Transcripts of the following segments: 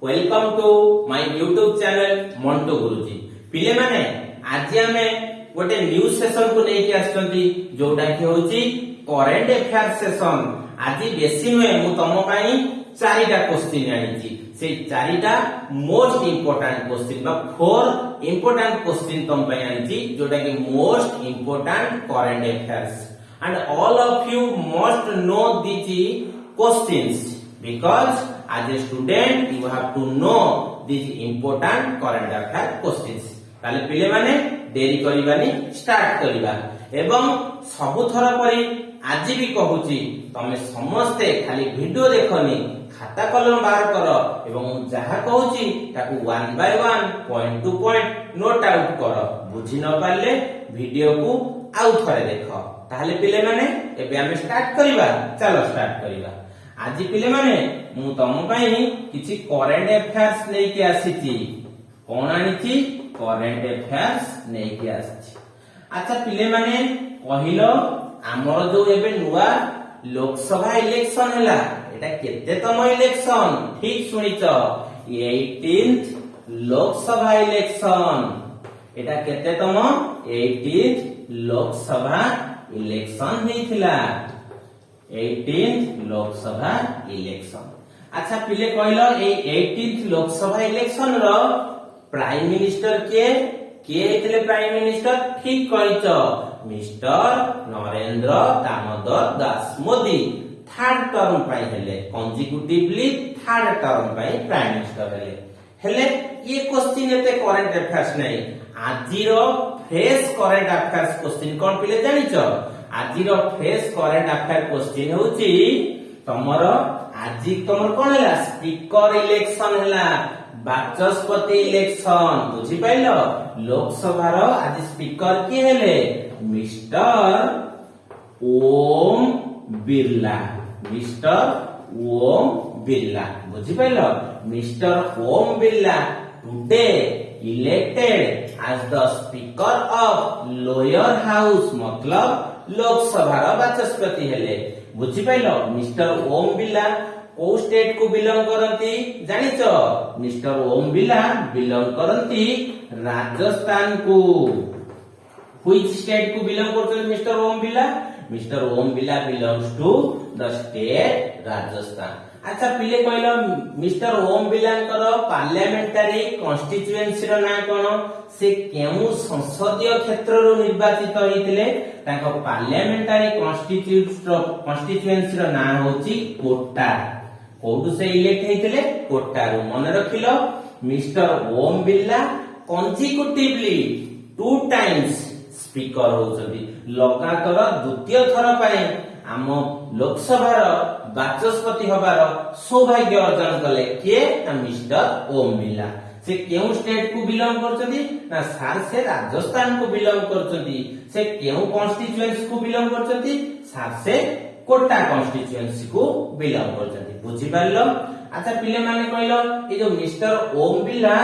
Welcome to my YouTube channel Mantu Guruji. पिले माने आज आमे गोटे न्यूज सेशन को लेके आछंती जोटा कि होची करंट अफेयर सेशन। आज बेसी नुए मु तम पई चारिटा क्वेश्चन आनिची। से चारिटा मोस्ट इंपोर्टेंट क्वेश्चन बा 4 इंपोर्टेंट क्वेश्चन तम पई आनिची जोटा कि most important current affairs and all of you must know these questions because as a student you have to know these important current affair questions। ताले पिले माने देरी करिबानी स्टार्ट करिबा एवं सबु थरा परी आज भी कहूची तमे समस्ते खाली वीडियो देखनी खाता कलम बाहर करो एवं जहा कहूची ताकू 1 by 1 point two point note out करो। बुझी न पाले वीडियो को आउ थरे देखो। ताहले पिले माने एबे हम स्टार्ट करिबा। चलो स्टार्ट करिबा। आज पिले माने मु तम पई किछि करंट अफेयर्स नै के आसीची। कोन आनिची करंट अफेयर्स नै के आसीची। अच्छा पिले माने कहिलो हमर जो एबे नुवा लोकसभा इलेक्शन हैला एटा केते तम इलेक्शन? ठीक सुनिचो 18th लोकसभा इलेक्शन। एटा केते तम 18th लोकसभा इलेक्शन हेथिला 18th लोकसभा इलेक्शन। अच्छा पिले कहलो ए 18th लोकसभा इलेक्शन रो प्राइम मिनिस्टर के हेथिले? प्राइम मिनिस्टर ठीक कहिचो mister Narendra Damodar Das Modi. Third term पाई हेले कंसेक्यूटिवली थर्ड टर्म पाई प्राइम मिनिस्टर हेले ये क्वेश्चन एते करंट अफेयर्स नै। आजिरो फ्रेश करंट अफेयर्स क्वेश्चन कोन पिले जानिचो? आजिरो फ्रेश करंट अफेयर क्वेश्चन होची तमर आजि तमर कोन हैला स्पीकर इलेक्शन हैला बाचस्पति इलेक्शन। बुझी पाइलो लोकसभा रो आज स्पीकर के हेले मिस्टर ओम बिरला। मिस्टर ओम बिरला बुझी पाइलो mister Om Birla today elected as the speaker of lower house मतलब लोकसभा रा बाचस्पति हेले। बुझी पाइलो मिस्टर ओम बिरला ओ स्टेट को बिलोंग करती जानिचो? मिस्टर ओम बिरला बिलोंग करती राजस्थान को। व्हिच स्टेट को बिलोंग करते Mister Om Birla? Mister Om Birla belongs to the state Rajasthan. अच्छा पिले कहलो मिस्टर ओम बिरलांकर पार्लियामेंटारी कॉन्स्टिट्यूएंसी रो ना कोन? से केउ संसदीय क्षेत्र रो निर्वाचित होइतिले? ताको पार्लियामेंटारी कॉन्स्टिट्यूएंसी रो ना होची कोटा। कोडु से इलेक्ट हेतिले? कोटा रो। मन रखिलो mister Om Birla consecutively 2 times speaker होचंदी। लगातार द्वितीय थर पाए आम लोकसभा बाचस्पति हबार सौभाग्य अर्जन कले किए ना मिस्टर ओम बिरला। से केउ स्टेट को बिलोंग करचंदी ना सार से राजस्थान को बिलोंग करचंदी। से केउ कॉन्स्टिट्यूएंसी को बिलोंग करचंदी? सार से कोटा कॉन्स्टिट्यूएंसी को बिलोंग करचंदी। बुझी पारलो? अच्छा पिले माने कहलो ए जो मिस्टर ओम बिरला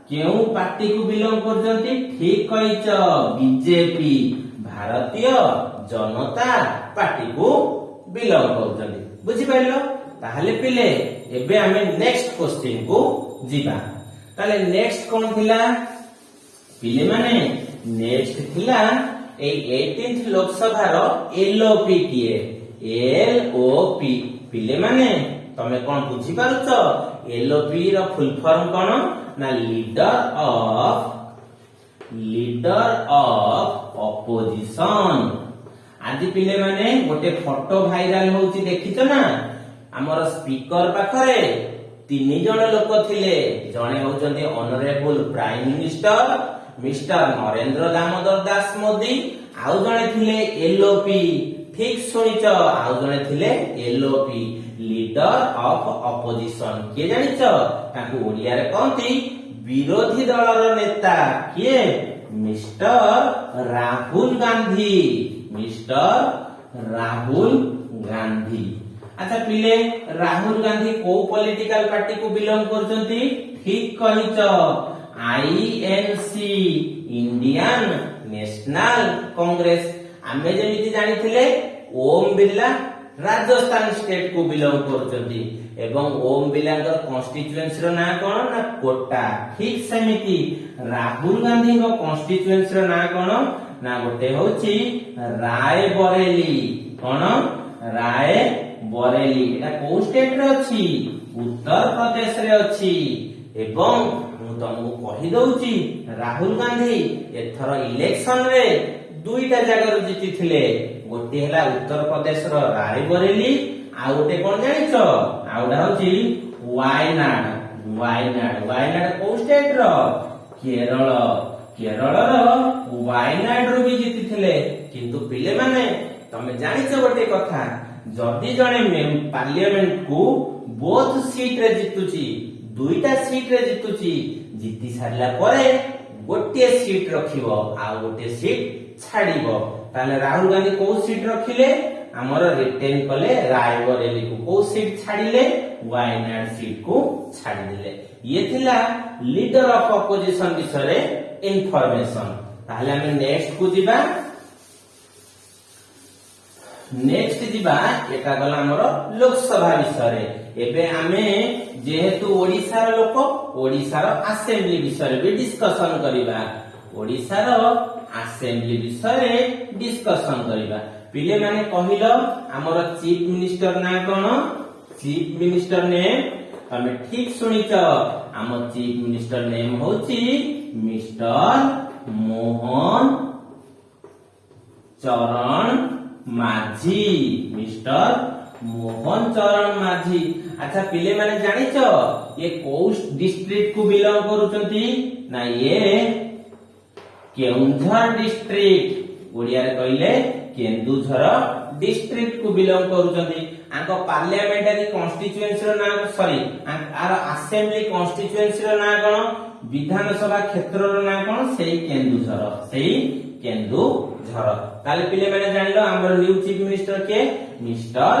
केउ पार्टी को बिलोंग करचंदी? ठीक कहिच बीजेपी भारतीय जनता पार्टी को बिलोंग करचंदी। बुझी पाइलो? ताहले पिले एबे हमें नेक्स्ट क्वेश्चन को जीवा। ताले नेक्स्ट कोन थिला पिले माने? नेक्स्ट थिला ए 18th लोकसभा रो एलओपी किए? एलओपी पिले माने तमे कोन बुझी पारुचो? एलओपी रो फुल फॉर्म कोन ना लीडर ऑफ ऑपोजिशन। आज पिले माने गोटे फोटो भाइराल होची देखिचो ना? हमर स्पीकर पाखरे 3 जण लोक थिले। जणे होचंती honourable prime minister mister Narendra Damodar Das Modi. आउ जणे थिले एलओपी। ठीक सुनिचो आउ जणे थिले एलओपी लीडर ऑफ ऑपोजिशन। के जानिचो ताकू ओडिया रे कहंती विरोधी दलर नेता। किए? मिस्टर राहुल गांधी। मिस्टर राहुल गांधी। अच्छा पिले राहुल गांधी को पॉलिटिकल पार्टी को बिलोंग करचंती? ठीक कहिच आईएनसी इंडियन नेशनल कांग्रेस। आमे जेमिति जानिथिले ओम बिरला ରାଜସ୍ଥାନ ଷ୍ଟେଟ କୁ ବିଲଙ୍ଗ କରୁଛନ୍ତି ଏବଂ ଓମ୍ ବିର୍ଲାଙ୍କ କନଷ୍ଟିଚୁଏନ୍ସି ର ନାଁ କଣ ନା କୋଟା। ଠିକ ସେମିତି ରାହୁଲ ଗାନ୍ଧୀଙ୍କ କନଷ୍ଟିଚୁଏନ୍ସି ର ନାଁ କଣ ନା ଗୋଟେ ହଉଛି ରାୟବରେଲି। କଣ ରାୟବରେଲି। ଏଟା କୋଉ ଷ୍ଟେଟ ରେ ଅଛି ଉତ୍ତର ପ୍ରଦେଶରେ ଅଛି। ଏବଂ ମୁଁ ତମକୁ କହିଦଉଛି ରାହୁଲ ଗାନ୍ଧୀ ଏଥର ଇଲେକ୍ସନ ରେ ଦୁଇଟା ଜାଗାରୁ ଜିତିଥିଲେ। ଗୋଟିଏ ହେଲା ଉତ୍ତର ପ୍ରଦେଶର ରାୟବରେଲି ଆଉ ଗୋଟେ କଣ ଜାଣିଛ ଆଉ ଗୋଟେ ହଉଛି ୱାୟନାଡ। ୱାୟନାଡ କୋଉ ଷ୍ଟେଟ ର କେରଳ। କେରଳର ୱାୟନାଡ ରୁ ବି ଜିତିଥିଲେ। କିନ୍ତୁ ପିଲେମାନେ ତମେ ଜାଣିଛ ଗୋଟେ କଥା ଯଦି ଜଣେ ପାର୍ଲିଆମେଣ୍ଟ କୁ ବୋଥ ସିଟ ରେ ଜିତୁଛି ଦୁଇଟା ସିଟ ରେ ଜିତୁଛି ଜିତି ସାରିଲା ପରେ ଗୋଟିଏ ସିଟ ରଖିବ ଆଉ ଗୋଟିଏ ସିଟ ଛାଡିବ। ତାହେଲେ ରାହୁଲ ଗାନ୍ଧୀ କୋଉ ସିଟ ରଖିଲେ ଆମର ରିଟେନ୍ କଲେ ରାୟବରେଲି କୁ। କୋଉ ସିଟ ଛାଡିଲେ ୱାୟନାଡ ସିଟ କୁ ଛାଡିଦେଲେ। ଇଏ ଥିଲା ଲିଡର ଅଫ ଅପୋଜିସନ ବିଷୟରେ ଇନଫରମେସନ। ତାହେଲେ ଆମେ ନେକ୍ସଟ କୁ ଯିବା। ନେକ୍ସଟ ଯିବା ଏଟା ଗଲା ଆମର ଲୋକସଭା ବିଷୟରେ। ଏବେ ଆମେ ଯେହେତୁ ଓଡିଶାର ଲୋକ ଓଡିଶାର ଆସେମ୍ବଲି ବିଷୟରେ ବି ଡିସ୍କସନ କରିବା। ଓଡିଶାର ଆସେମ୍ବଲି ବିଷୟରେ ଡିସ୍କସନ କରିବା। ପିଲେମାନେ କହିଲ ଆମର ଚିଫ ମିନିଷ୍ଟର ନାଁ କଣ? ଚିଫ ମିନିଷ୍ଟର ନେମ ତମେ ଠିକ ଶୁଣିଛ। ଆମ ଚିଫ ମିନିଷ୍ଟର ନେମ ହଉଛି ମିଷ୍ଟର ମୋହନ ଚରଣ ମାଝୀ। ମିଷ୍ଟର ମୋହନ ଚରଣ ମାଝୀ। ଆଚ୍ଛା ପିଲେମାନେ ଜାଣିଛ ये କୋଉ ଡିଷ୍ଟ୍ରିକ୍ଟ କୁ ବିଲଙ୍ଗ କରୁଛନ୍ତି ନା ये କେଉଁଝର ଡିଷ୍ଟ୍ରିକ୍ଟ। ଓଡିଆରେ କହିଲେ କେନ୍ଦୁଝର ଡିଷ୍ଟ୍ରିକ୍ଟ କୁ ବିଲଙ୍ଗ କରୁଛନ୍ତି। ଆଙ୍କ ପାର୍ଲିଆମେଣ୍ଟାରୀ କନଷ୍ଟିଚୁଏନ୍ସି ର ନାଁ ଆର ଆସେମ୍ବଲି କନଷ୍ଟିଚୁଏନ୍ସି ର ନାଁ କଣ ବିଧାନସଭା କ୍ଷେତ୍ରର ନାଁ କଣ ସେଇ କେନ୍ଦୁଝର। ତାହେଲେ ପିଲେମାନେ ଜାଣିଲ ଆମର ନ୍ୟୁ ଚିଫ ମିନିଷ୍ଟର କିଏ ମିଷ୍ଟର